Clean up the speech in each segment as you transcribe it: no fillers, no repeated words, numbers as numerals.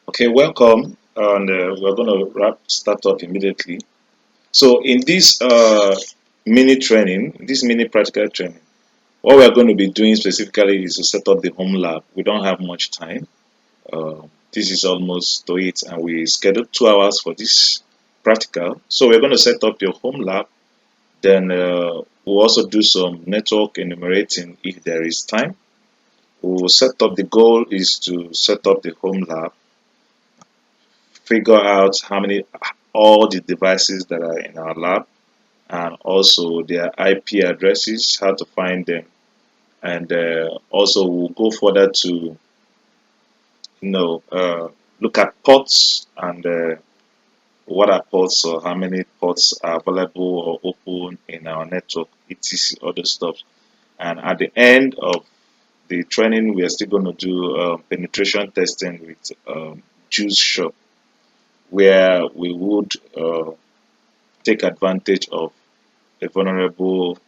Okay, welcome, and we're going to start up immediately. So, in this mini training, this mini practical training, what we're going to be doing specifically is to set up the home lab. We don't have much time. This is almost to it, and we scheduled 2 hours for this practical. So, we're going to set up your home lab. Then we'll also do some network enumerating if there is time. We'll set up the goal is to set up the home lab, figure out how many all the devices that are in our lab, and also their IP addresses, how to find them, and also we'll go further to look at ports and what are ports or how many ports are available or open in our network, etc. Other stuff. And at the end of the training, we are still going to do penetration testing with Juice Shop, where we would take advantage of a vulnerable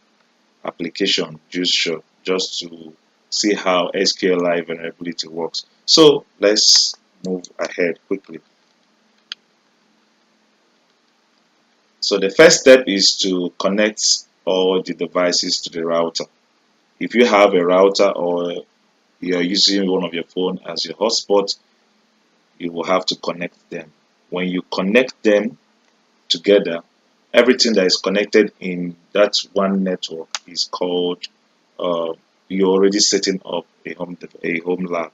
application Juice Shop just to see how SQLi vulnerability works. So let's move ahead quickly. So the first step is to connect all the devices to the router. If you have a router or you're using one of your phone as your hotspot, you will have to connect them. When you connect them together, everything that is connected in that one network is called uh, you're already setting up a home lab.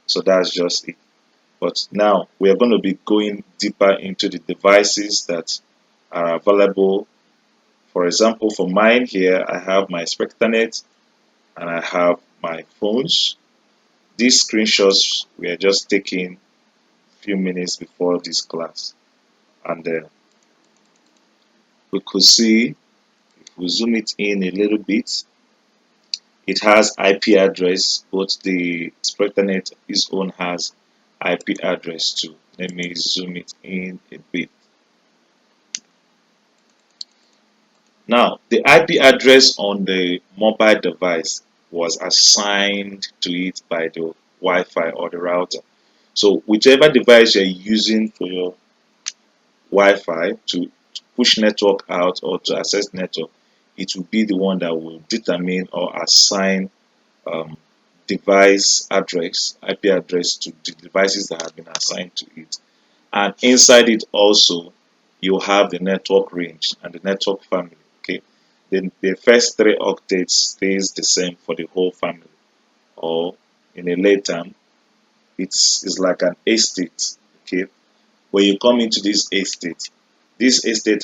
So that's just it. But now we are going to be going deeper into the devices that are available. For example, for mine here, I have my SpectraNet and I have my phones. These screenshots we are just taking a few minutes before this class, and we could see if we zoom it in a little bit, it has IP address, but the SpectraNet its own has IP address too. Let me zoom it in a bit. Now, the IP address on the mobile device was assigned to it by the Wi-Fi or the router. So, whichever device you're using for your Wi-Fi to push network out or to access network, it will be the one that will determine or assign um, device address, IP address to the devices that have been assigned to it. And inside it also, you have the network range and the network family. Okay, the first three octets stays the same for the whole family, or in a lay term, it's like an estate. Okay, when you come into this estate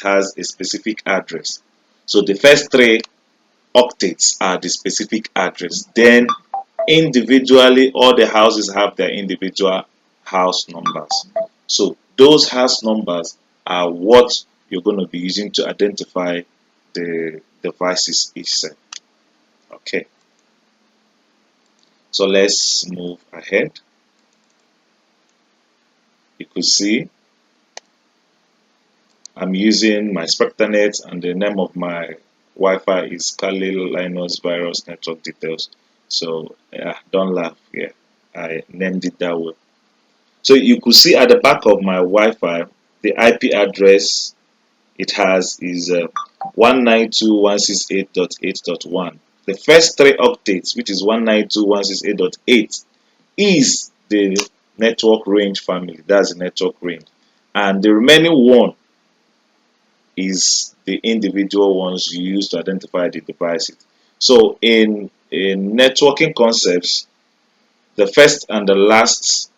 has a specific address. So the first three octets are the specific address. Then individually, all the houses have their individual house numbers. So those house numbers are what you're going to be using to identify the devices itself. Okay, so let's move ahead. You could see I'm using my SpectraNet and the name of my Wi-Fi is Khalil Linus Virus Network Details. So yeah, don't laugh. Yeah, I named it that way. So you could see at the back of my Wi-Fi, the IP address it has is 192.168.8.1. The first three octets, which is 192.168.8, is the network range family. That's the network range. And the remaining one is the individual ones you use to identify the devices. So in networking concepts, the first and the last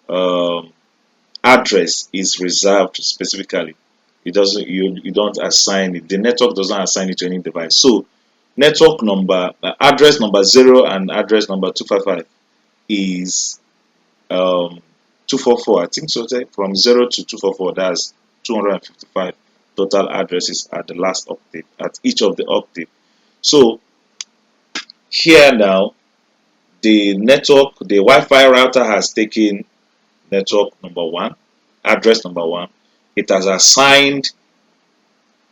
um, address is reserved specifically. It doesn't you don't assign it. The network doesn't assign it to any device. So network number address number 0 and address number 255 is 244. I think so. From 0 to 244, that's 255 total addresses at the last octave at each of the octave. So here now the Wi-Fi router has taken network number 1, address number 1. It has assigned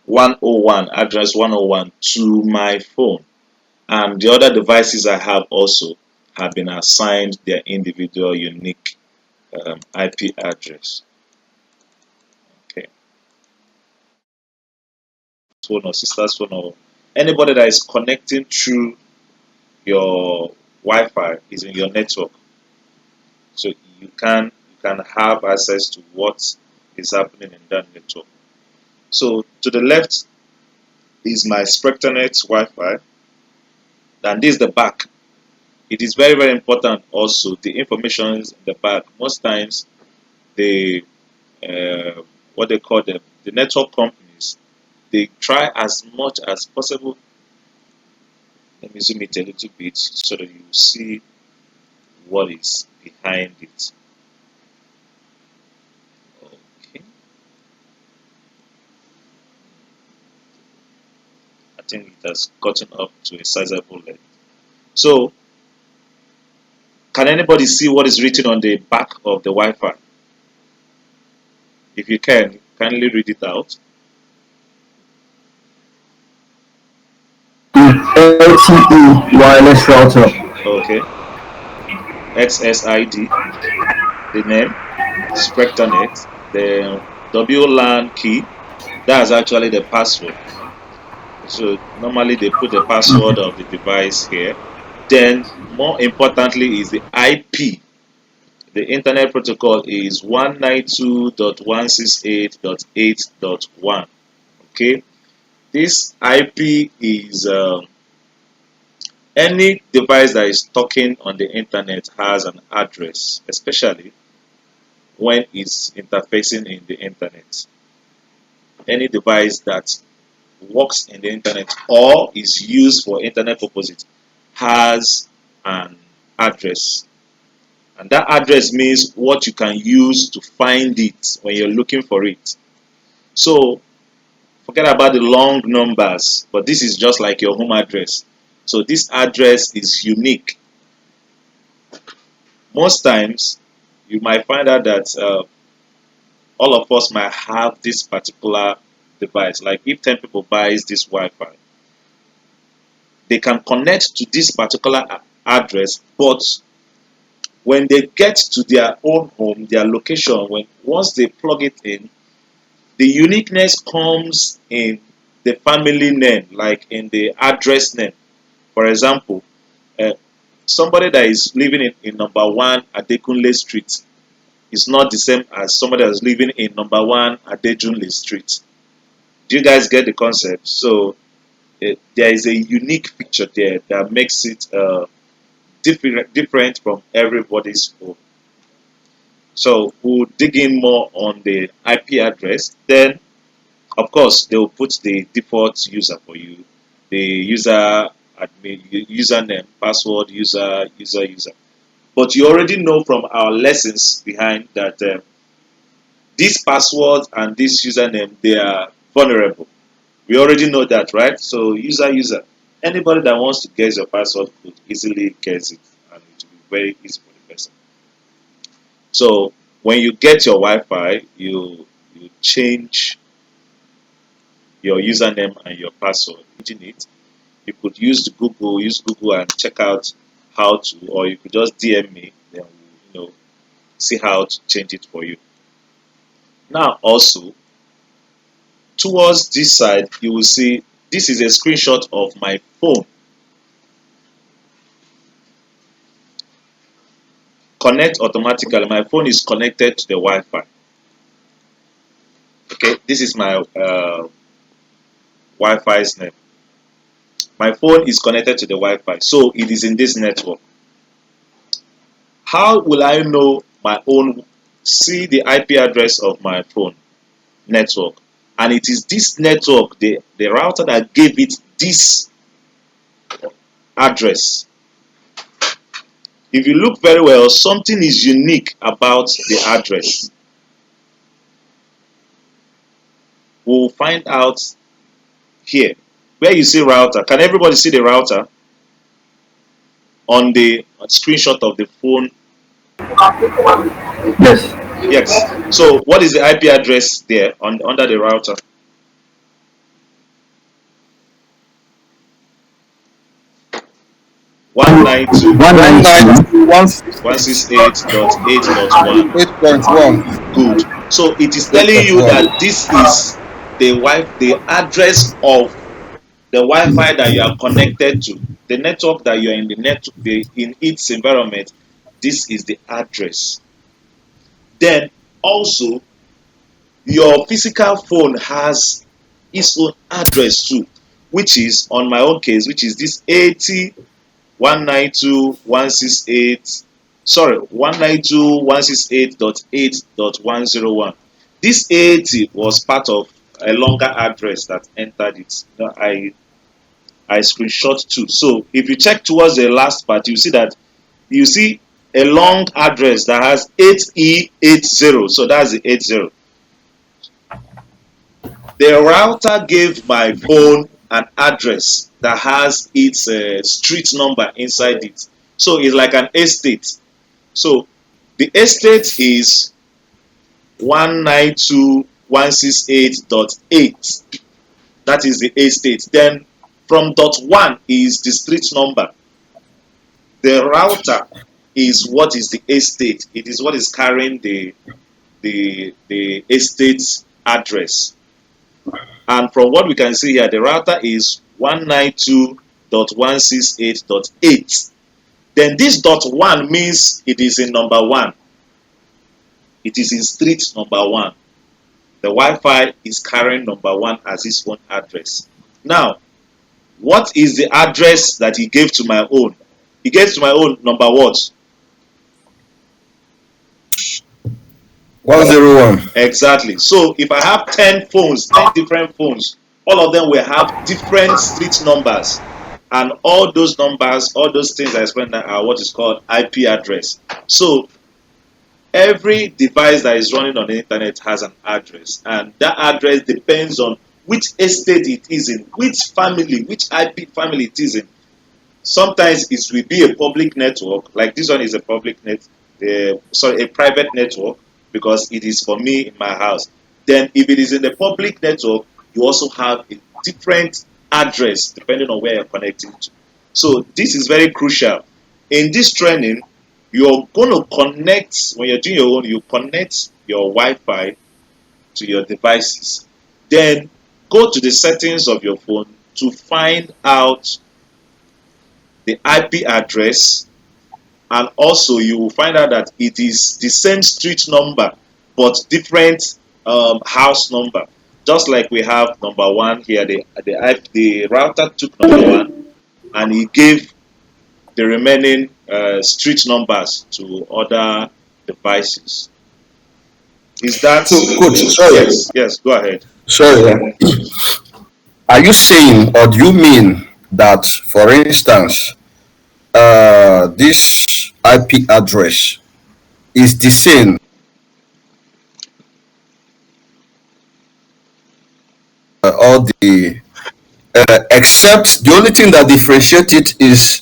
101, address 101 to my phone. And the other devices I have also have been assigned their individual unique IP address. Okay, phone or sister's phone or anybody that is connecting through your Wi-Fi is in your network, so you can have access to what is happening in that network. So to the left is my SpectraNet Wi-Fi, and this is the back. It is very very important also the information is in the back. Most times the what they call the network companies, they try as much as possible. Let me zoom it a little bit so that you see what is behind it. Okay, I think it has gotten up to a sizable level. So, can anybody see what is written on the back of the Wi-Fi? If you can, kindly read it out. LTE wireless router. Okay, XSID, the name, SpectraNet, the WLAN key. That's actually the password. So normally they put the password of the device here. Then more importantly is the IP. The internet protocol is 192.168.8.1. Okay, this IP is any device that is talking on the internet has an address, especially when it's interfacing in the internet. Any device that works in the internet or is used for internet purposes has an address, and that address means what you can use to find it when you're looking for it. So forget about the long numbers, but this is just like your home address. So this address is unique. Most times you might find out that all of us might have this particular device. Like if 10 people buys this Wi-Fi, they can connect to this particular address, but when they get to their own home, their location, when once they plug it in, the uniqueness comes in the family name, like in the address name. For example, uh, somebody that is living in number one Adekunle Street is not the same as somebody that's living in number one Adejunle Street. Do you guys get the concept? So there is a unique feature there that makes it different from everybody's home. So we'll dig in more on the IP address. Then, of course, they will put the default user for you, the user admin, username, password, user. But you already know from our lessons behind that these passwords and this username, they are vulnerable. We already know that, right? So user. Anybody that wants to guess your password could easily guess it, and it will be very easy for the person. So when you get your Wi-Fi, you change your username and your password. Changing it, you could use Google and check out how to, or you could just DM me, then we'll, see how to change it for you. Now also towards this side, you will see this is a screenshot of my phone. Connect automatically. My phone is connected to the Wi-Fi. Okay, this is my Wi-Fi's name. My phone is connected to the Wi-Fi, so it is in this network. How will I know my own? See the IP address of my phone network, and it is this network, the router that gave it this address. If you look very well, something is unique about the address. We'll find out here. Where you see router, can everybody see the router on the screenshot of the phone? Yes. Yes. So what is the IP address there under the router? 192 192 192 168.8.1. 8.1. Good. So it is telling you 8.1. that this is the address of the Wi-Fi that you are connected to, the network that you are in in its environment. This is the address. Then also your physical phone has its own address too, which is on my own case, which is this 80.192.168, sorry, 192.168.8.101. This 80 was part of a longer address that entered it. I screenshot too. So if you check towards the last part, you see that you see a long address that has 8E80. So that's the 80. The router gave my phone an address that has its street number inside it. So it's like an estate. So the estate is 192.168.8. That is the estate. Then from dot one is the street number. The router is what is the estate. It is what is carrying the estate address. And from what we can see here, the router is 192.168.8. Then this dot one means it is in number one. It is in street number one. The Wi-Fi is carrying number one as its own address. Now, what is the address that he gave to my own? He gave to my own number what? 101. Exactly. So if I have 10 phones, 10 different phones, all of them will have different street numbers. And all those numbers, all those things I explained now are what is called IP address. So every device that is running on the internet has an address, and that address depends on which estate it is in, which family, which IP family it is in. Sometimes it will be a public network, like this one is a public net, sorry, a private network, because it is for me in my house. Then if it is in the public network, you also have a different address depending on where you're connecting to. So this is very crucial. In this training, you're going to connect, when you're doing your own, you connect your Wi-Fi to your devices. Then go to the settings of your phone to find out the IP address, and also you will find out that it is the same street number but different house number. Just like we have number one here, the router took number one and he gave the remaining street numbers to other devices. Is that So, coach, sorry. yes? Yes, go ahead. Sorry. Are you saying or do you mean that, for instance, this IP address is the same all the except the only thing that differentiates it is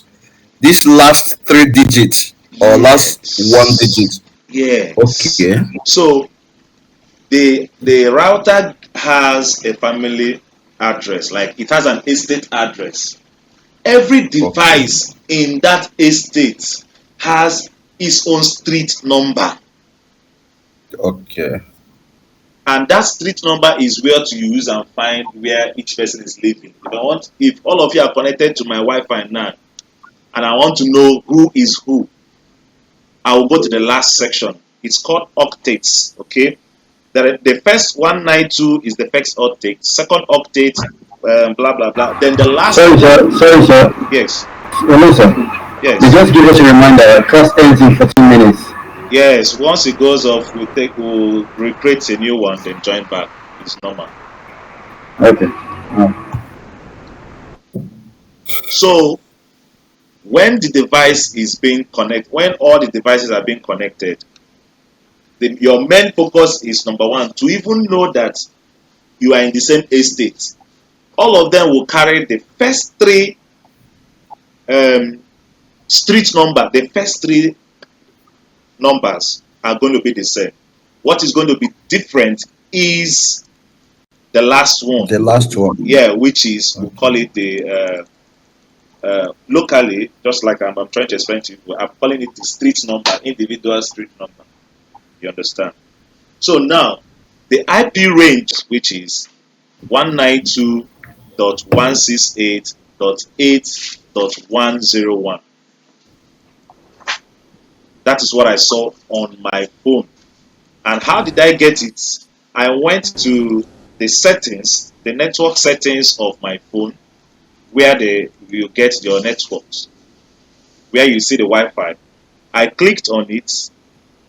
this last three digits or last one Yes, digit? yes. Okay. So the router has a family address, like it has an estate address. Every Okay. device in that estate has its own street number, Okay. and that street number is where to use and find where each person is living. If all of you are connected to my Wi-Fi now, and I want to know who is who, I will go to the last section. It's called octates. Okay, the first 192 is the first octet, second octet, blah blah blah. Then the last Sorry, octet. sir. Sorry, sir. Yes, Hello, sir. They yes, just give us a reminder. Class ends in 14 minutes. yes. Once it goes off, we'll recreate a new one, then join back. It's normal. Okay. So when the device is being connected, when all the devices are being connected, your main focus is number one, to even know that you are in the same estate. All of them will carry the first three um, street number. The first three numbers are going to be the same. What is going to be different is the last one. The last one. Yeah, which is, we'll call Okay. it locally, just like I'm trying to explain to you, I'm calling it the street number, individual street number. You understand? So now, the IP range, which is 192.168.8.101, that is what I saw on my phone. And how did I get it? I went to the settings, the network settings of my phone, where you get your networks, where you see the Wi-Fi. I clicked on it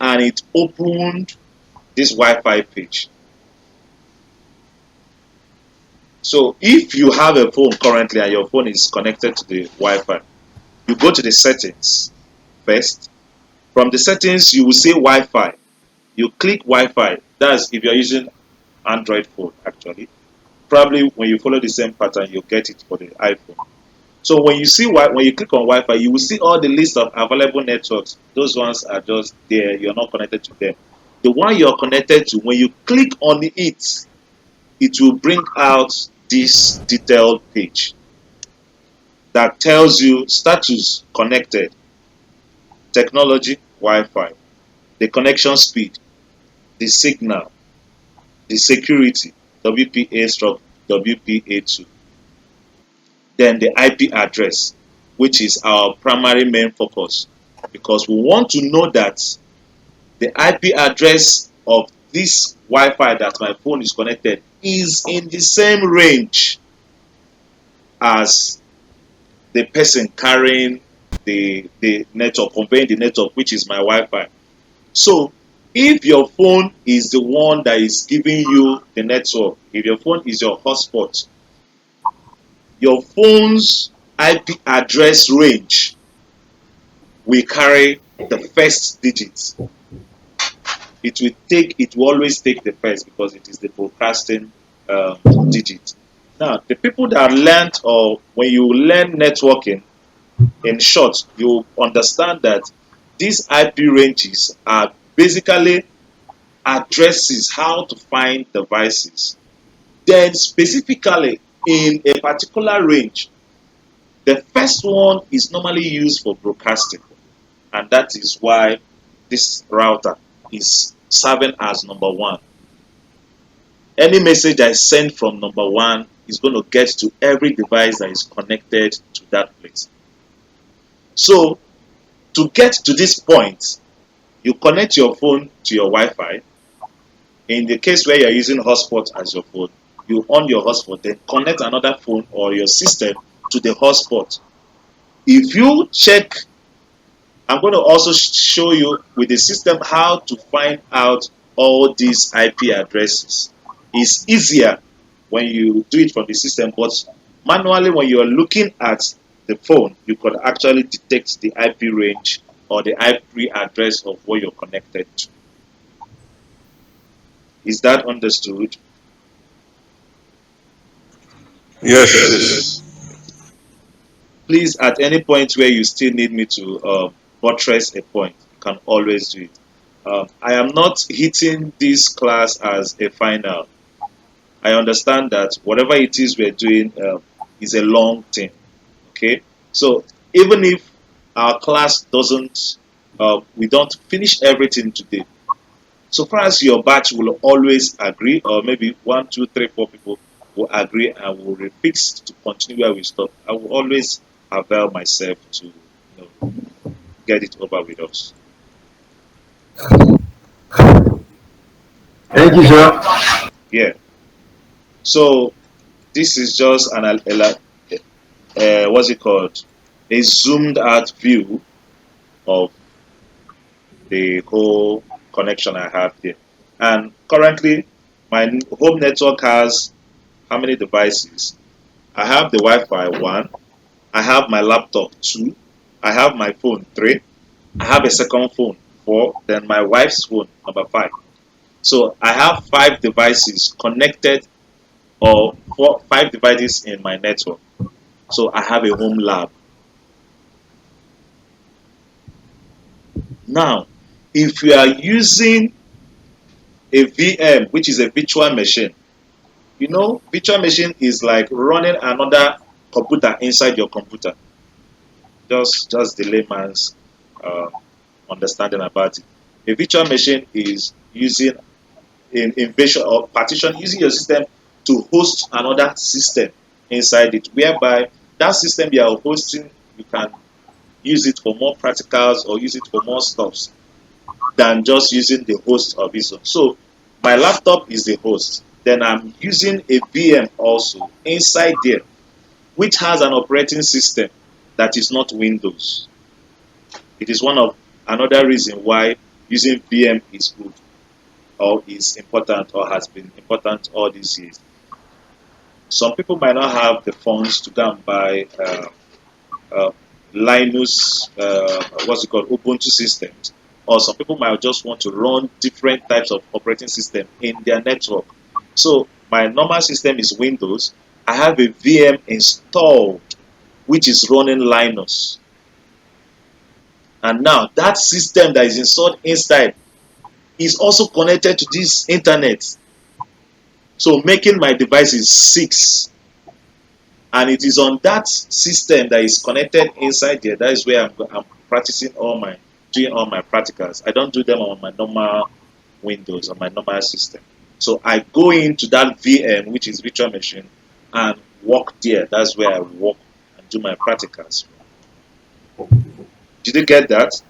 and it opened this Wi-Fi page. So if you have a phone currently and your phone is connected to the Wi-Fi, you go to the settings first. From the settings, you will see Wi-Fi. You click Wi-Fi. That's if you're using Android phone, actually. Probably when you follow the same pattern, you'll get it for the iPhone. So when you click on Wi-Fi, you will see all the list of available networks. Those ones are just there. You're not connected to them. The one you're connected to, when you click on it will bring out this detailed page that tells you status connected, technology, Wi-Fi, the connection speed, the signal, the security, WPA/WPA2, then the IP address, which is our primary main focus, because we want to know that the IP address of this Wi-Fi that my phone is connected is in the same range as the person carrying the network, conveying the network, which is my Wi-Fi. So if your phone is the one that is giving you the network, if your phone is your hotspot, your phone's IP address range will carry the first digit. It will always take the first because it is the broadcasting digit. Now, the people that learned, or when you learn networking, in short, you understand that these IP ranges are basically addresses how to find devices. Then specifically in a particular range, the first one is normally used for broadcasting, and that is why this router is serving as number one. Any message I send from number one is going to get to every device that is connected to that place. So to get to this point, you connect your phone to your Wi-Fi. In the case where you're using hotspot as your phone, you on your hotspot, then connect another phone or your system to the hotspot. If you check, I'm going to also show you with the system how to find out all these IP addresses. It's easier when you do it from the system, but manually when you're looking at the phone, you could actually detect the IP range or the IP address of where you're connected to. Is that understood? Yes, please. Please, at any point where you still need me to buttress a point, you can always do it. I am not hitting this class as a final. I understand that whatever it is we're doing is a long thing. Okay, so even if our class doesn't, we don't finish everything today. So far as your batch will always agree, or maybe 1, 2, 3, 4 people will agree and will repeat to continue where we stop, I will always avail myself to get it over with us. Thank you, sir. Yeah. So this is just what's it called? A zoomed out view of the whole connection I have here. And currently, my home network has how many devices? I have the Wi-Fi 1. I have my laptop 2. I have my phone 3. I have a second phone 4. Then my wife's phone number 5. So I have 5 devices connected, or 5 devices in my network. So I have a home lab. Now, if you are using a VM, which is a virtual machine, virtual machine is like running another computer inside your computer. just the layman's uh, understanding about it. A virtual machine is using invasion or partition, using your system to host another system inside it, whereby that system you are hosting, you can use it for more practicals or use it for more stuffs than just using the host of its own. So my laptop is the host. Then I'm using a VM also inside there, which has an operating system that is not Windows. It is one of another reason why using VM is good or is important or has been important all these years. Some people might not have the funds to go and buy uh, Linux, what's it called, Ubuntu systems, or some people might just want to run different types of operating system in their network. So my normal system is Windows. I have a VM installed which is running Linux, and now that system that is installed inside is also connected to this internet. So making my device is 6, and it is on that system that is connected inside there. That is where I'm practicing doing all my practicals. I don't do them on my normal Windows, on my normal system. So I go into that VM, which is virtual machine, and work there. That's where I work and do my practicals. Did you get that?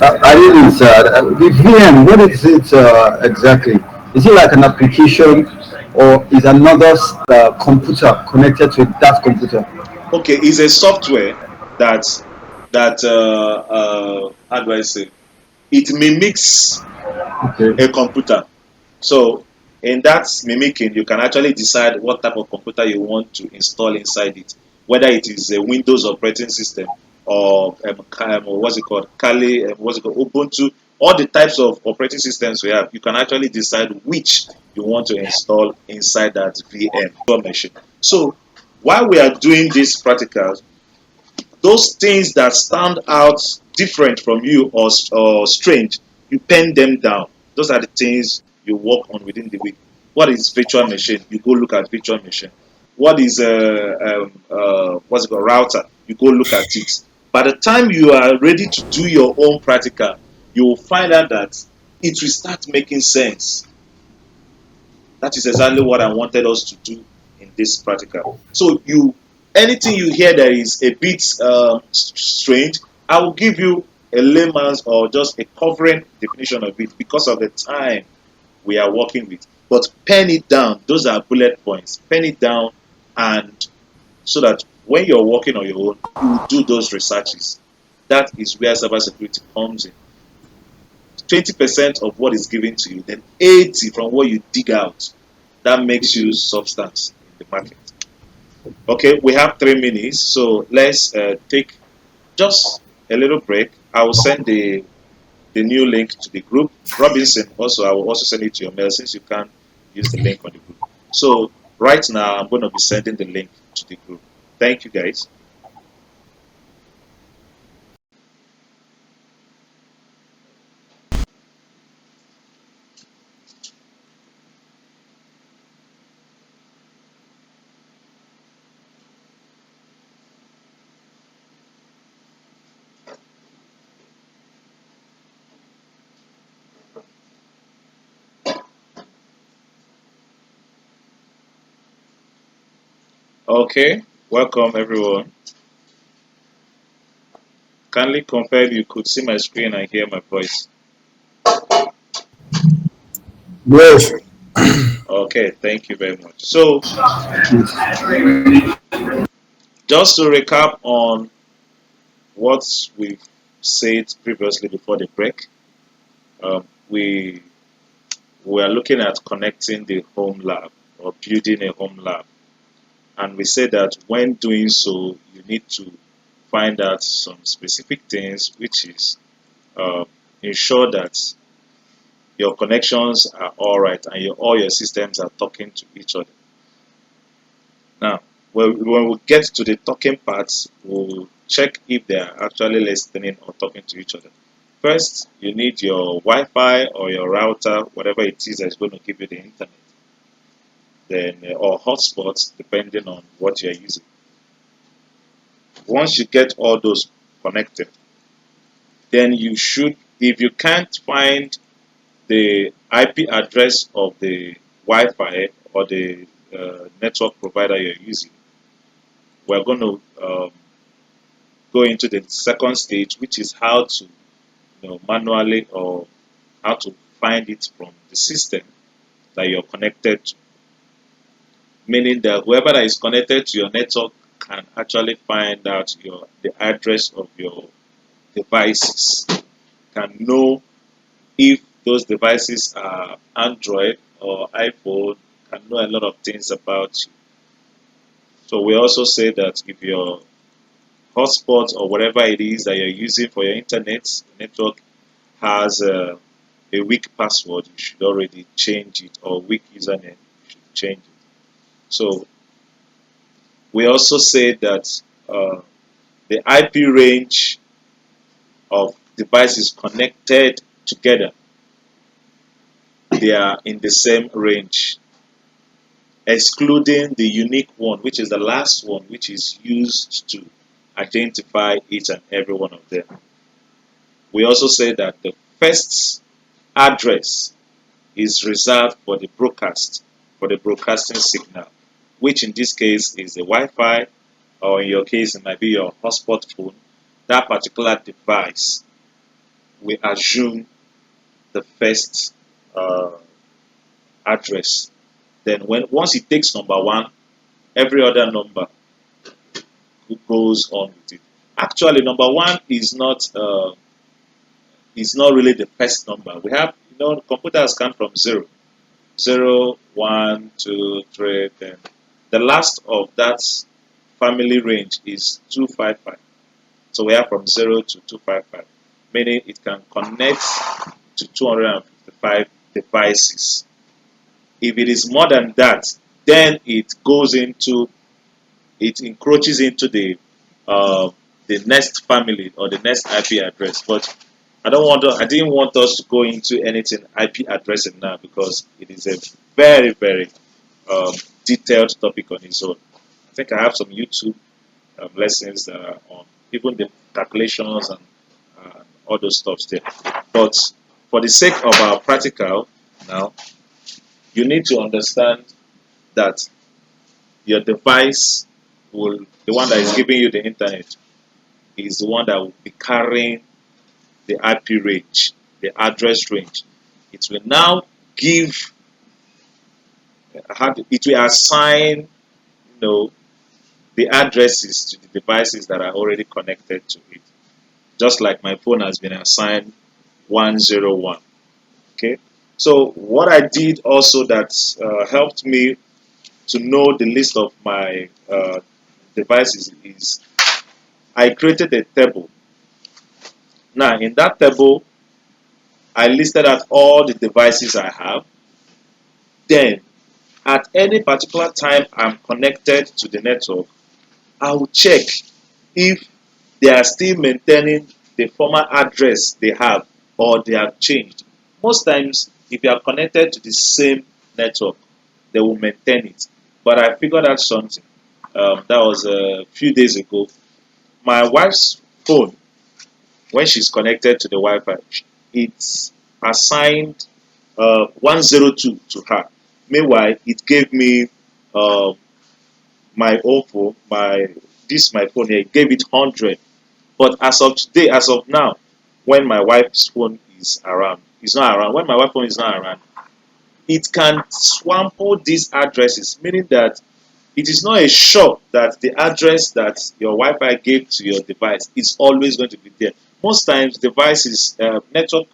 I didn't, the VM, what is it exactly? Is it like an application or is another computer connected to that computer? Okay, it's a software that how do I say? It mimics Okay. a computer. So in that mimicking, you can actually decide what type of computer you want to install inside it, whether it is a Windows operating system or what's it called, Kali, what's it called, Ubuntu, all the types of operating systems we have. You can actually decide which you want to install inside that VM machine. So while we are doing these practicals, those things that stand out different from you or strange, you pen them down. Those are the things you work on within the week. What is virtual machine? You go look at virtual machine. What is what's it called, router? You go look at it. By the time you are ready to do your own practical, you will find out that it will start making sense. That is exactly what I wanted us to do in this practical. So anything you hear that is a bit strange, I will give you a layman's or just a covering definition of it because of the time we are working with. But pen it down. Those are bullet points. Pen it down, and so that when you're working on your own, you do those researches. That is where cybersecurity comes in. 20% of what is given to you, then 80 from what you dig out. That makes you substance in the market. Okay, we have 3 minutes, so let's take just a little break. I will send the new link to the group. Robinson, also, I will also send it to your mail since you can't use the link on the group. So right now, I'm going to be sending the link to the group. Thank you, guys. Okay, welcome everyone. Kindly confirm you could see my screen and hear my voice. Yes. Okay, thank you very much. So, Yes. just to recap on what we've said previously before the break, we are looking at connecting the home lab or building a home lab. And we said that when doing so, you need to find out some specific things, which is uh, ensure that your connections are all right and all your systems are talking to each other. Now, when we get to the talking parts, we'll check if they are actually listening or talking to each other. First, you need your Wi-Fi or your router, whatever it is that's going to give you the internet. Then, or hotspots, depending on what you're using. Once you get all those connected, then you should, if you can't find the IP address of the Wi-Fi or the network provider you're using, we're going to go into the second stage, which is how to manually, or how to find it from the system that you're connected to. Meaning that whoever that is connected to your network can actually find out the address of your devices, can know if those devices are Android or iPhone, can know a lot of things about you. So we also say that if your hotspot or whatever it is that you're using for your internet network has a weak password, you should already change it, or weak username, you should change it. So we also say that the IP range of devices connected together, they are in the same range, excluding the unique one, which is the last one, which is used to identify each and every one of them. We also say that the first address is reserved for the broadcast, for the broadcasting signal, which in this case is the Wi-Fi, or in your case it might be your hotspot phone. That particular device, we assume the first uh, address. Then once it takes number one, every other number goes on with it. Actually, number one is not really the first number. We have, computers come from zero, zero, one, two, three, then the last of that family range is 255. So we have from 0 to 255, meaning it can connect to 255 devices. If it is more than that, then it encroaches into the next family or the next IP address. But I didn't want us to go into anything IP addressing now, because it is a very, very um, detailed topic on its own. I think I have some YouTube lessons on even the calculations and all those stuff there. But for the sake of our practical now, you need to understand that your device the one that is giving you the internet, is the one that will be carrying the IP range, the address range. It will now give, it will assign, the addresses to the devices that are already connected to it. Just like my phone has been assigned 101. Okay. So what I did also that helped me to know the list of my devices is I created a table. Now in that table, I listed out all the devices I have. Then at any particular time I'm connected to the network, I will check if they are still maintaining the former address they have, or they have changed. Most times, if you are connected to the same network, they will maintain it. But I figured out something. That was a few days ago. My wife's phone, when she's connected to the Wi-Fi, it's assigned 102 to her. Meanwhile, it gave me uh, my own phone, my phone here, it gave it 100. But as of today, as of now, when my wife's phone is not around, when my wife's phone is not around, it can swample these addresses, meaning that it is not a sure that the address that your Wi-Fi gave to your device is always going to be there. Most times, devices network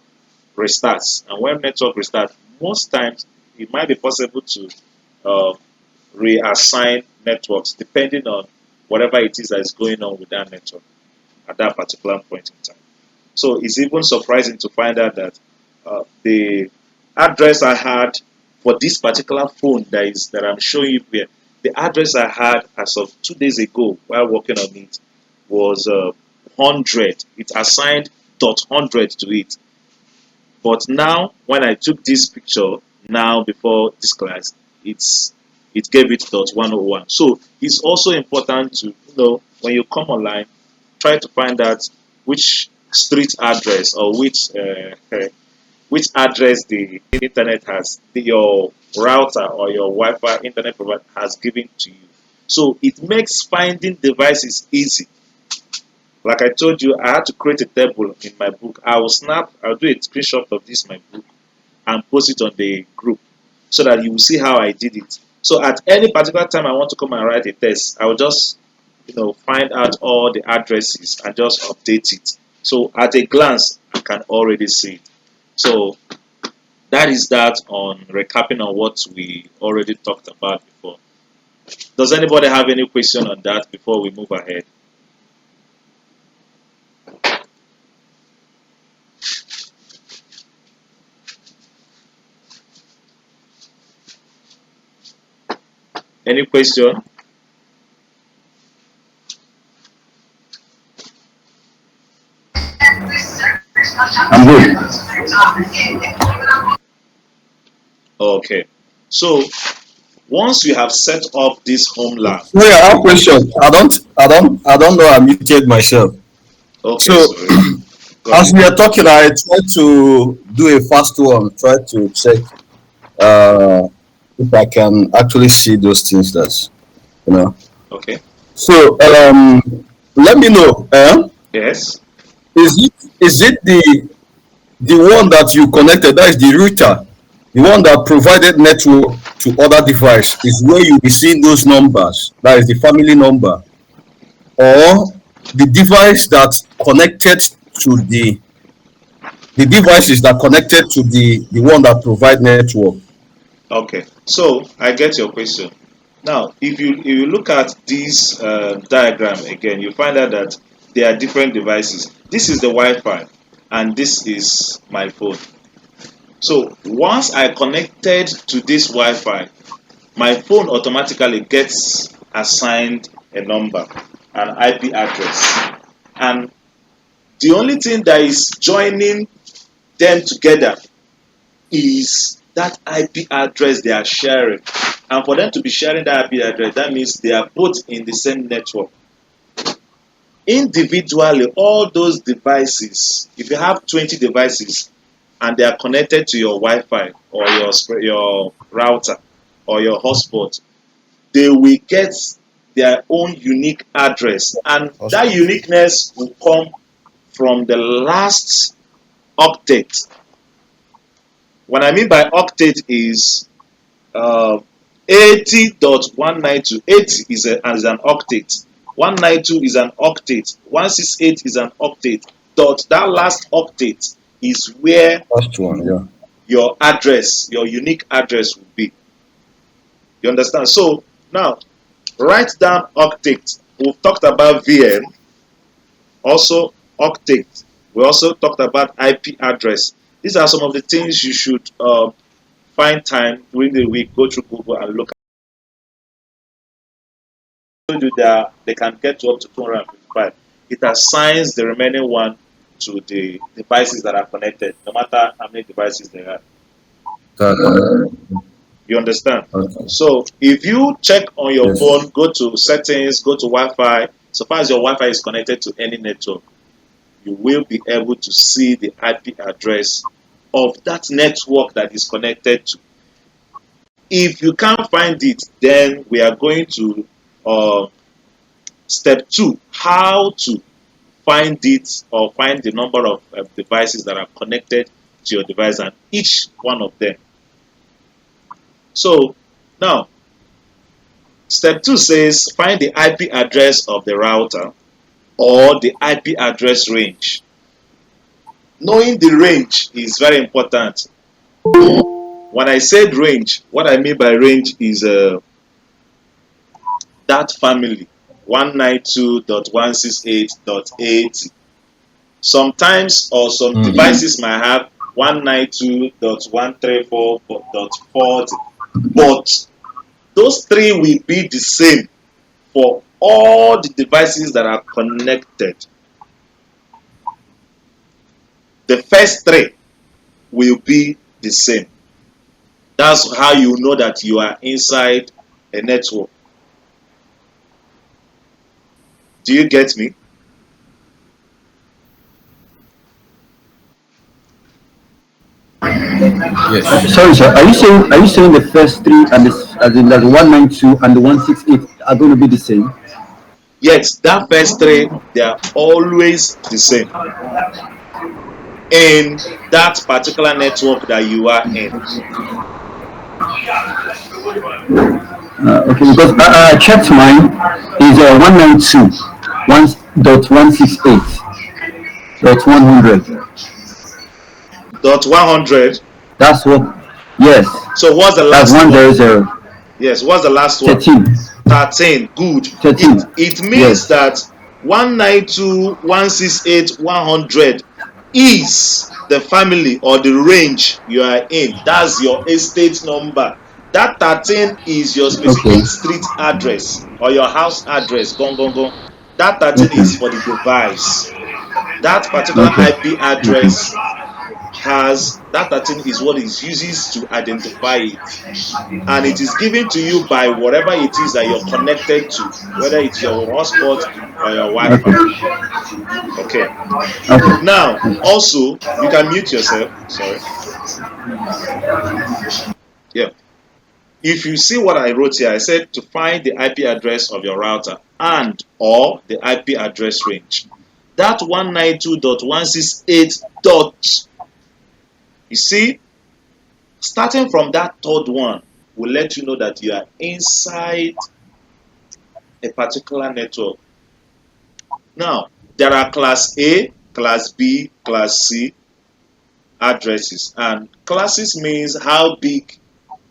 restarts, and when network restarts, most times it might be possible to uh, reassign networks depending on whatever it is that is going on with that network at that particular point in time. So it's even surprising to find out that the address I had for this particular phone that I'm showing you here, the address I had as of 2 days ago while working on it was 100. It assigned dot 100 to it. But now, when I took this picture now before this class, it gave it dot 101. So it's also important to when you come online, try to find out which street address or which address the internet has your router or your Wi-Fi internet provider has given to you. So it makes finding devices easy. Like I told you, I had to create a table in my book. I'll do a screenshot of this my book and post it on the group so that you will see how I did it. So at any particular time I want to come and write a test, I will just find out all the addresses and just update it. So at a glance, I can already see it. So that is that on recapping on what we already talked about before. Does anybody have any question on that before we move ahead? Any question? I'm good. Okay. So once you have set up this home lab, Sorry, I have a question. I don't know. I muted myself. okay, So sorry, go as ahead. we are talking, I try to do a fast one. Try to check uh, if I can actually see those things that you know. Okay. So let me know. Yes. Is it the one that you connected? That is the router, the one that provided network to other device is where you will see those numbers. That is the family number, or the device that connected to the devices that connected to the one that provide network. Okay. So I get your question. Now, if you look at this diagram again, you find out that there are different devices. This is the Wi-Fi, and this is my phone. So once I connected to this Wi-Fi, my phone automatically gets assigned a number, an IP address, and the only thing that is joining them together is that IP address they are sharing. And for them to be sharing that IP address, that means they are both in the same network. Individually, all those devices, if you have 20 devices and they are connected to your Wi-Fi or your router or your hotspot, they will get their own unique address. And that Hotspot. uniqueness will come from the last octet. What I mean by octet is uh, 80.192. 80 is an octet. 192 is an octet. 168 is an octet. That last octet is where First one, yeah. your address, your unique address will be. You understand? So now write down octet. We've talked about VM, also octet. We also talked about IP address. These are some of the things you should find time during the week, go through Google and look at. They can get to up to 255. It assigns the remaining one to the devices that are connected, no matter how many devices they have. Uh, You understand? okay. So if you check on your Yes. phone, go to settings, go to Wi-Fi. So far as your Wi-Fi is connected to any network, you will be able to see the IP address of that network that is connected to. If you can't find it, then we are going to uh, step two: how to find it or find the number of devices that are connected to your device and each one of them. So now, step two says find the IP address of the router or the IP address range. Knowing the range is very important. When I said range, what I mean by range is that family 192.168.80. Sometimes or some Mm. devices might have 192.134.40, but those three will be the same for all the devices that are connected. the first three will be the same. That's how you know that you are inside a network. Do you get me? Yes. Sorry, sir. Are you saying the first three and this, as in the 192 and the 168 are going to be the same? Yes, that first three, they are always the same in that particular network that you are in. Okay, because I checked mine is 192 1.168 .100. Dot 100. That's what. Yes, So what's the that's last one? 100. Yes, what's the last one? 13. 13. Good. 13. It means Yes. that 192, 168, 100 is the family or the range you are in. That's your estate number. That 13 is your Okay. specific street address or your house address. Gong, gong, gong. That 13 Okay. is for the device. That particular Okay. IP Okay. address has that 13 is what it uses to identify it, and it is given to you by whatever it is that you're connected to, whether it's your hotspot or your Wi-Fi. Okay. Okay. Now, Okay. also, you can mute yourself. Sorry. Yeah. If you see what I wrote here, I said to find the IP address of your router and or the IP address range. That 192.168 dot, you see, starting from that third one will let you know that you are inside a particular network. Now, there are class A, class B, class C addresses, and classes means how big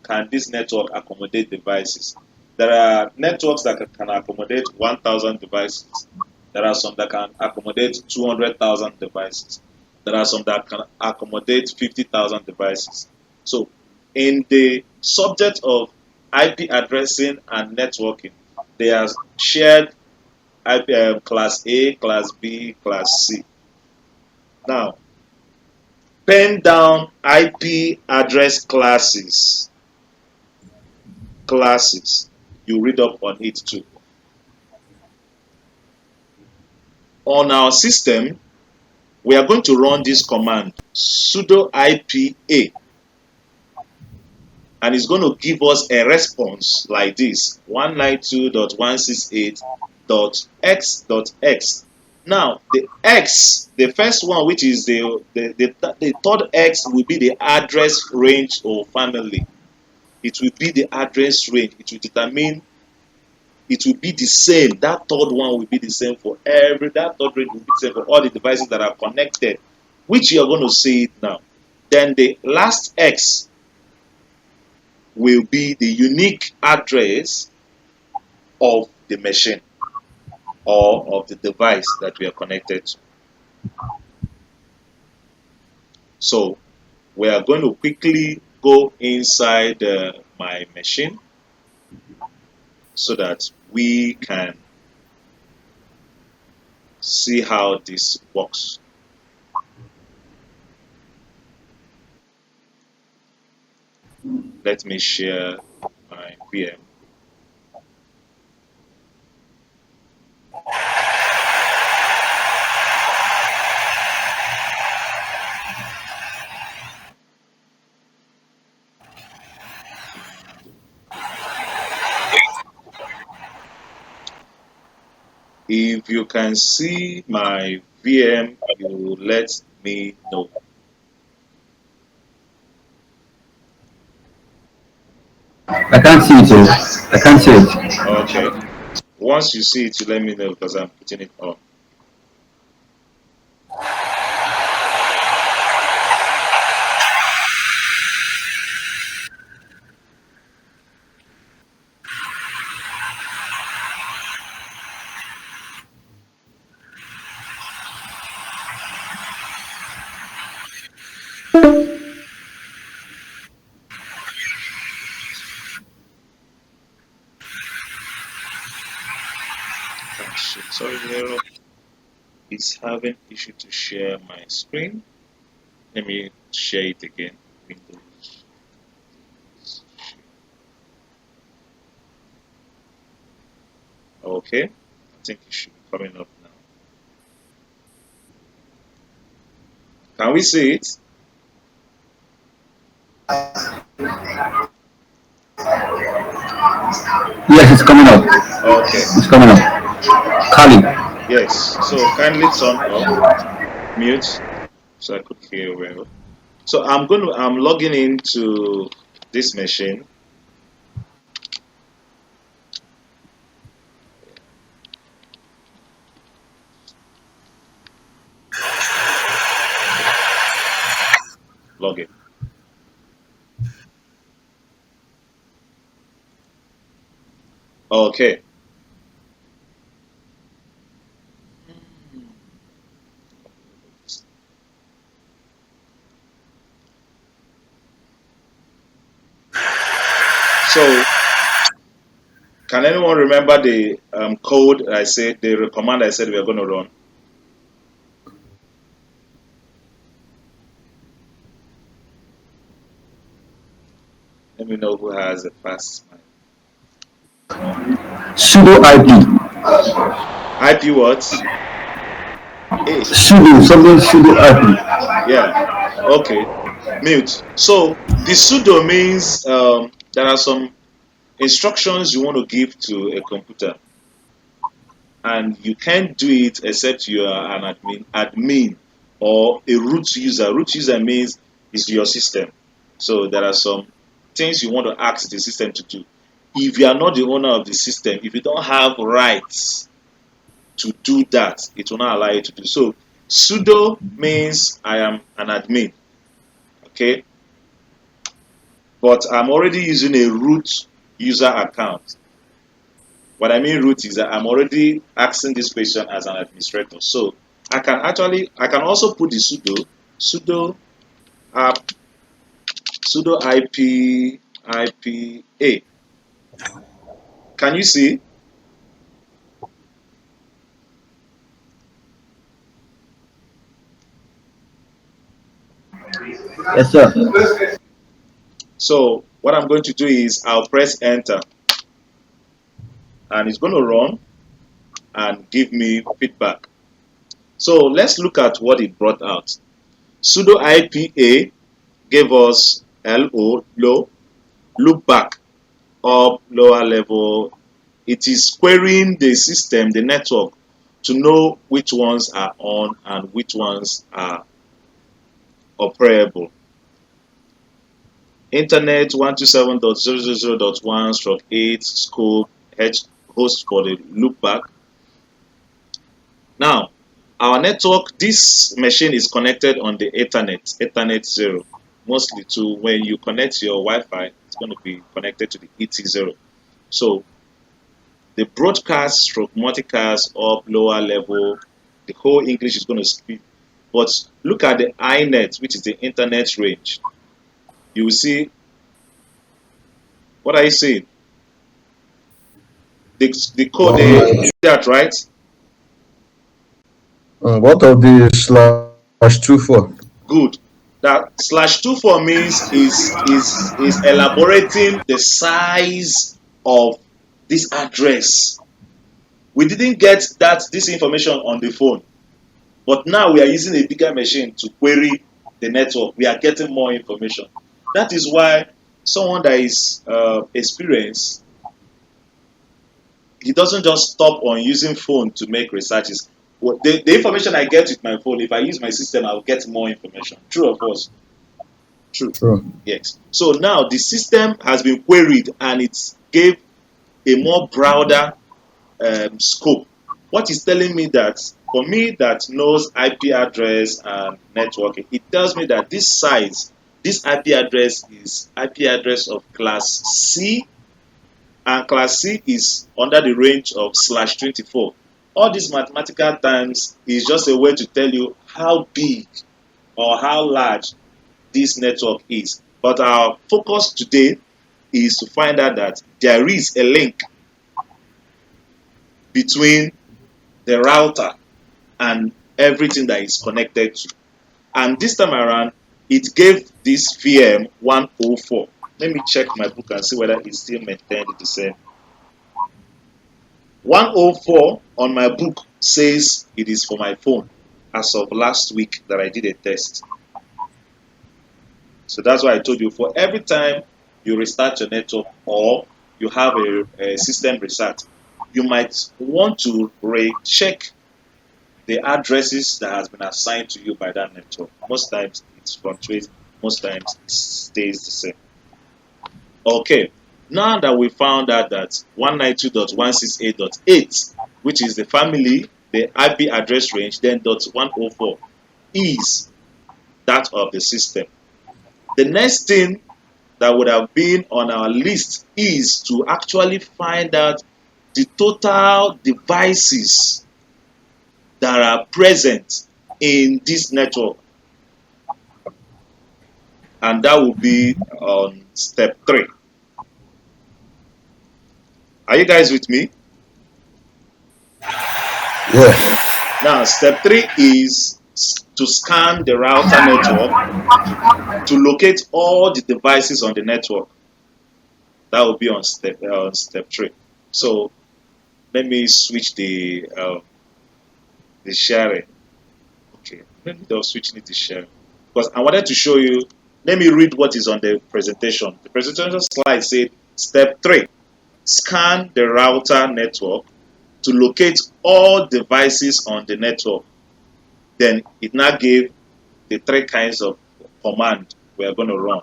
can this network accommodate devices. There are networks that can accommodate 1,000 devices. There are some that can accommodate 200,000 devices. There are some that can accommodate 50,000 devices. So, in the subject of IP addressing and networking, they are shared class A, class B, class C. Now, pen down IP address classes. Classes. You read up on it too. On our system, we are going to run this command sudo IPA, and it's going to give us a response like this 192.168.x.x. Now, the X, the first one, which is the third X, will be the address range or family. It will be the address range. It will determine, it will be the same. That third one will be the same for that third range will be the same for all the devices that are connected, which you're going to see it now. Then the last X will be the unique address of the machine or of the device that we are connected to. So we are going to quickly go inside my machine so that we can see how this works. Let me share my VM. If you can see my VM, you let me know. I can't see it. Oh. I can't see it. Okay. Once you see it, you let me know because I'm putting it on. Sorry, Nero. It's having issue to share my screen. Let me share it again. Windows. Okay, I think it should be coming up now. Can we see it? Yes, it's coming up. Okay, It's coming up. Kali. yes. So kindly turn off, mute, so I could hear well. So I'm logging into this machine. Login. Okay. So can anyone remember the code I said, the command I said we are going to run? Let me know who has a fast mind. Sudo IP. IP what? A. Sudo, something sudo IP. Yeah. Okay. Mute. So the sudo means there are some instructions you want to give to a computer, and you can't do it except you are an admin or a root user. Root user means it's your system. So there are some things you want to ask the system to do. If you are not the owner of the system, if you don't have rights to do that, it will not allow you to do so. Sudo means I am an admin, okay, but I'm already using a root user account. What I mean root is that I'm already asking this question as an administrator. So I can also put the sudo app, sudo ipa. Can you see? Yes, sir. So what I'm going to do is I'll press enter, and it's going to run and give me feedback. So let's look at what it brought out. Sudo IPA gave us LO, low, loop back, up, lower level. It is querying the system, the network, to know which ones are on and which ones are operable. Internet 127.000.1 stroke 8 scope H host for the loopback. Now, our network, this machine is connected on the Ethernet 0. Mostly to when you connect your Wi-Fi, it's going to be connected to the ET0. So the broadcast stroke multicast up lower level, the whole English is going to speak. But look at the iNet, which is the internet range. You will see, what are you saying? The code, that right? What of the slash two for? Good. That /24 means is elaborating the size of this address. We didn't get this information on the phone, but now we are using a bigger machine to query the network. We are getting more information. That is why someone that is experienced, he doesn't just stop on using phone to make researches. The information I get with my phone, if I use my system, I'll get more information. True or false? True. True. Yes. So now the system has been queried and it gave a more broader scope. What is telling me that for me that knows IP address and networking, it tells me that this size, this IP address is IP address of class C, and class C is under the range of /24. All these mathematical terms is just a way to tell you how big or how large this network is. But our focus today is to find out that there is a link between the router and everything that is connected to. And this time around, it gave this VM 104. Let me check my book and see whether it's still maintained the same. 104 on my book says it is for my phone as of last week that I did a test. So that's why I told you, for every time you restart your network or you have a system reset, you might want to recheck the addresses that has been assigned to you by that network. Most times it fluctuates, most times it stays the same. Okay, now that we found out that 192.168.8, which is the family, the IP address range, then .104 is that of the system. The next thing that would have been on our list is to actually find out the total devices that are present in this network, and that will be on step 3. Are you guys with me? Yeah. Now, step 3 is to scan the router network to locate all the devices on the network. That will be on step 3. So let me switch the sharing. Okay, let me just switch it to sharing because I wanted to show you. Let me read what is on the presentation. The presentation slide said step 3: scan the router network to locate all devices on the network. Then it now gave the 3 kinds of command we are going to run.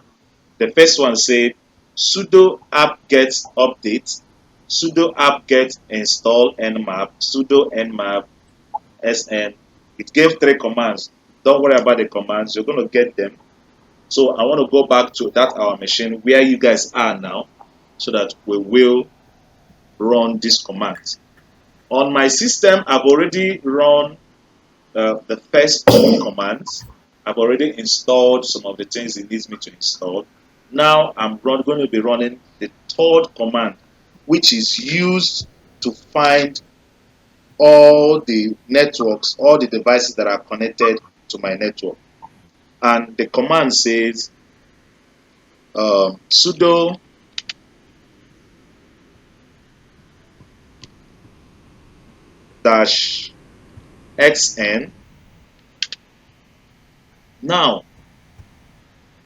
The first one said sudo apt-get update, sudo apt-get install nmap, sudo nmap sn. It gave 3 commands. Don't worry about the commands, you're going to get them. So I want to go back to that our machine where you guys are now so that we will run these commands. On my system, I've already run the first 2 commands. I've already installed some of the things it needs me to install. Now I'm going to be running the 3rd command, which is used to find all the networks, all the devices that are connected to my network. And the command says sudo dash xn. Now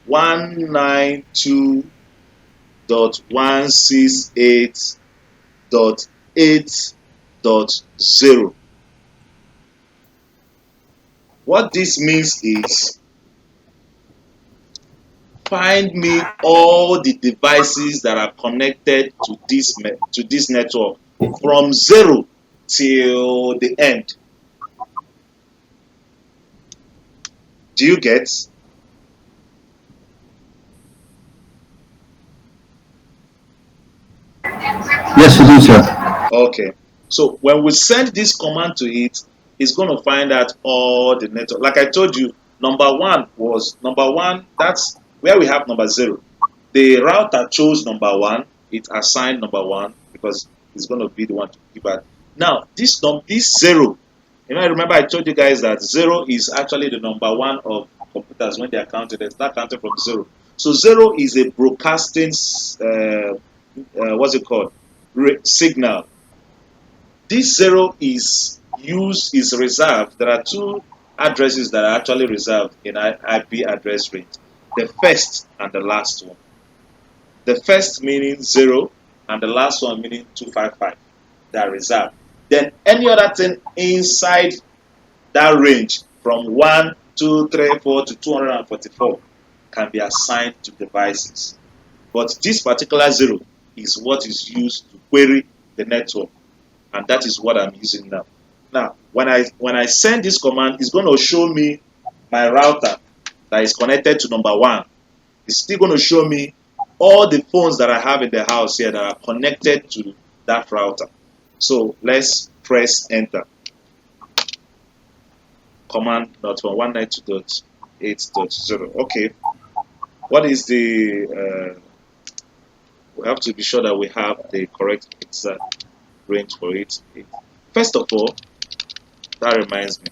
192.168.8.0. What this means is find me all the devices that are connected to this network from 0 till the end. Do you get? Yes, you do, sir. Okay. So when we send this command to it, it's going to find out all the network. Like I told you, number one. That's where we have number 0. The router chose number 1. It assigned number 1 because it's going to be the one to give out. Now this 0. I remember I told you guys that 0 is actually the number 1 of computers when they are counted. They start counting from 0. So 0 is a broadcasting, what's it called? Signal. This 0 is reserved. There are 2 addresses that are actually reserved in IP address range. The first and the last one. The first meaning 0 and the last one meaning 255. They are reserved. Then any other thing inside that range from 1, 2, 3, 4 to 244 can be assigned to devices. But this particular 0 is what is used to query the network, and that is what I'm using now. Now, when I send this command, it's going to show me my router that is connected to number 1. It's still going to show me all the phones that I have in the house here that are connected to that router. So let's press enter. Command not from 192.8.0. Okay. What is the we have to be sure that we have the correct exact range for it. First of all, that reminds me,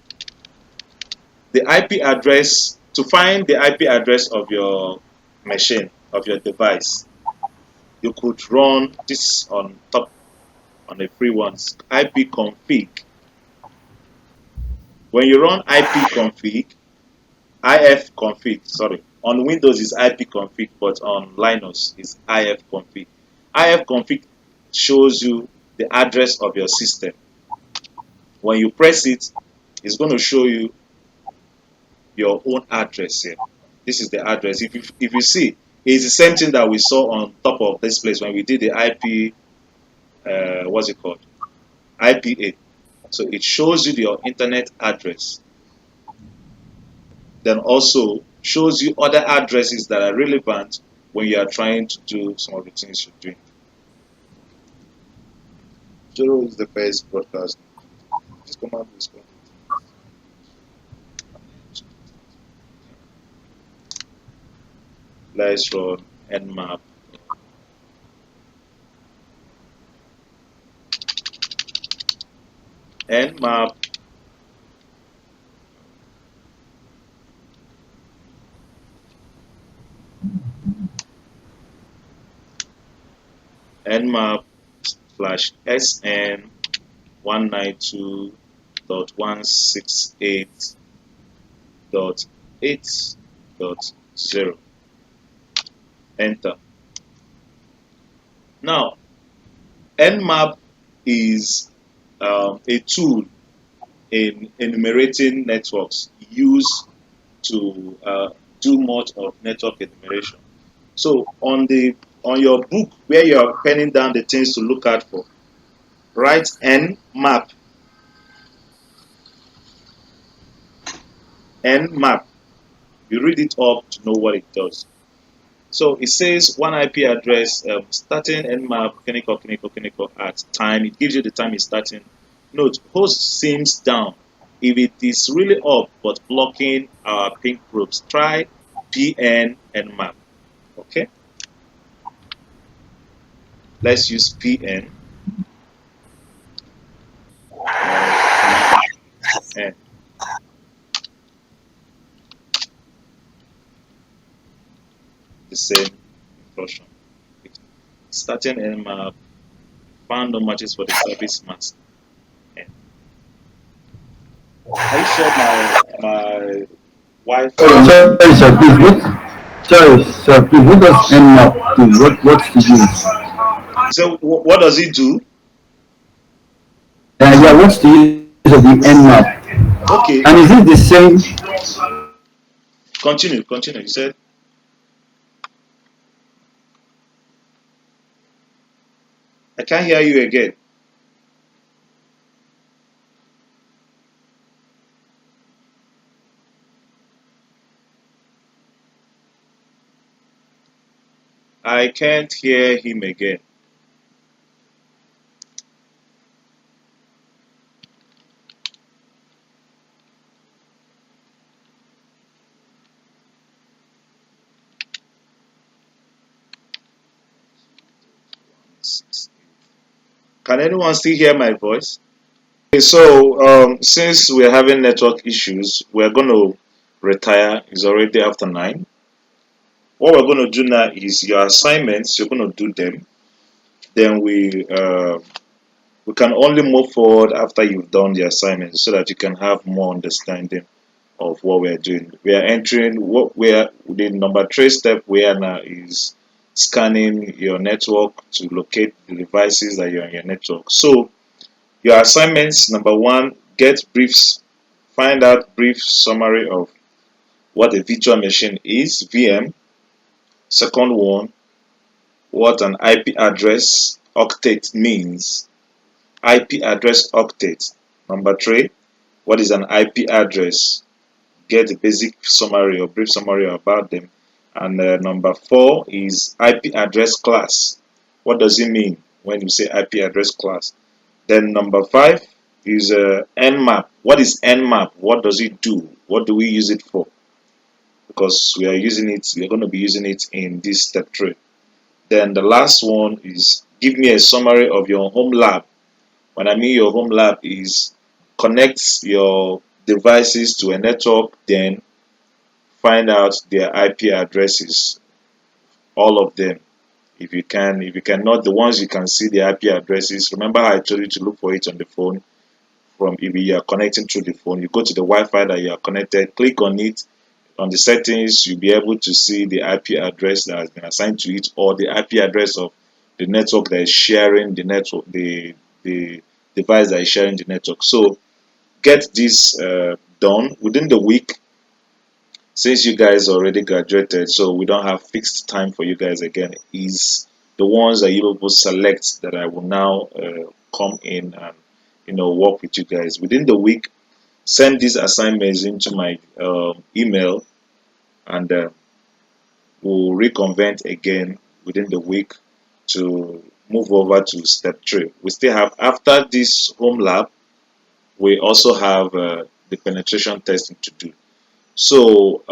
the IP address To find the IP address of your machine, of your device, you could run this on top on the free ones, ipconfig. When you run ifconfig, sorry, on Windows is ipconfig, but on Linux is ifconfig. Ifconfig shows you the address of your system. When you press it, it's going to show you your own address here. This is the address. If you see, it's the same thing that we saw on top of this place when we did the IP, what's it called? IPA. So it shows you your internet address. Then also shows you other addresses that are relevant when you are trying to do some of the things you're doing. Zero is the first broadcast. This command is called. Let's run nmap. Nmap nmap /sn 192.168.8.0. Enter. Now, nmap is a tool in enumerating networks used to do much of network enumeration. So on your book where you are penning down the things to look out for, write nmap. Nmap. You read it up to know what it does. So it says one IP address starting nmap clinical at time. It gives you the time it's starting. Note host seems down. If it is really up but blocking our ping probes, try pn nmap. Okay, let's use pn pn. The same instruction. Starting nmap, found no matches for the service mask. Are you sure my Wi-Fi? Sorry, sir, please, what does nmap do? What's the use? So what does it do? Yeah, what's the use of the nmap? Okay, And is it the same? continue. You said I can't hear you again. I can't hear him again. Can anyone still hear my voice? Okay, so since we're having network issues, we're going to retire. It's already after 9. What we're going to do now is your assignments. You're going to do them. Then we can only move forward after you've done the assignments, so that you can have more understanding of what we're doing. We are entering what we're the number 3 step where now is scanning your network to locate the devices that you're on your network. So your assignments, number 1, get briefs, find out brief summary of what a virtual machine is, VM. Second one, what an IP address octet means, IP address octet. Number 3, what is an IP address? Get a basic summary or brief summary about them. And number 4 is IP address class. What does it mean when you say IP address class? Then number 5 is nmap. What is nmap? What does it do? What do we use it for? Because we're going to be using it in this step 3. Then the last one is give me a summary of your home lab. When I mean your home lab is connect your devices to a network, then find out their IP addresses, all of them. If you can, if you cannot, the ones you can see the IP addresses. Remember how I told you to look for it on the phone. From if you are connecting through the phone, you go to the Wi-Fi that you are connected, click on it. On the settings, you'll be able to see the IP address that has been assigned to it, or the IP address of the network that is sharing the network, the device that is sharing the network. So get this done within the week. Since you guys already graduated, so we don't have fixed time for you guys again. Is the ones that you will select that I will now come in and work with you guys within the week. Send these assignments into my email, and we'll reconvene again within the week to move over to step 3. We still have, after this home lab, we also have the penetration testing to do. So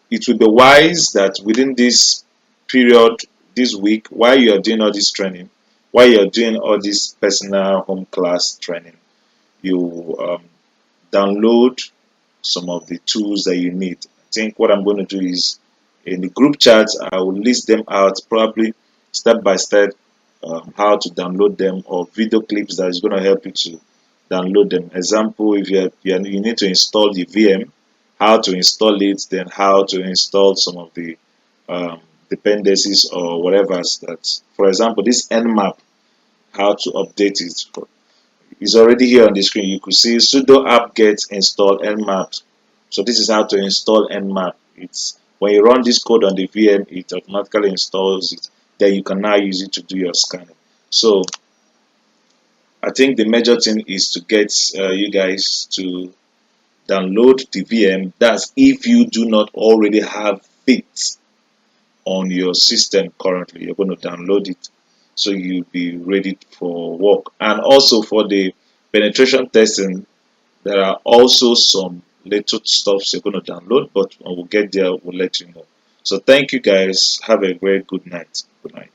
it would be wise that within this period, this week, while you're doing all this training, while you're doing all this personal home class training, you download some of the tools that you need. I think what I'm going to do is, in the group chat, I will list them out, probably step by step, how to download them, or video clips that is going to help you to download them. Example, if you need to install the VM, how to install it, then how to install some of the dependencies or whatever. That, for example, this nmap, how to update it. Is already here on the screen. You could see sudo apt-get install nmap. So this is how to install nmap. It's when you run this code on the VM, it automatically installs it. Then you can now use it to do your scanning. So I think the major thing is to get you guys to download the VM. That's if you do not already have it on your system currently. You're going to download it so you'll be ready for work. And also for the penetration testing, there are also some little stuffs you're going to download, but when we get there, we'll let you know. So thank you guys. Have a very good night. Good night.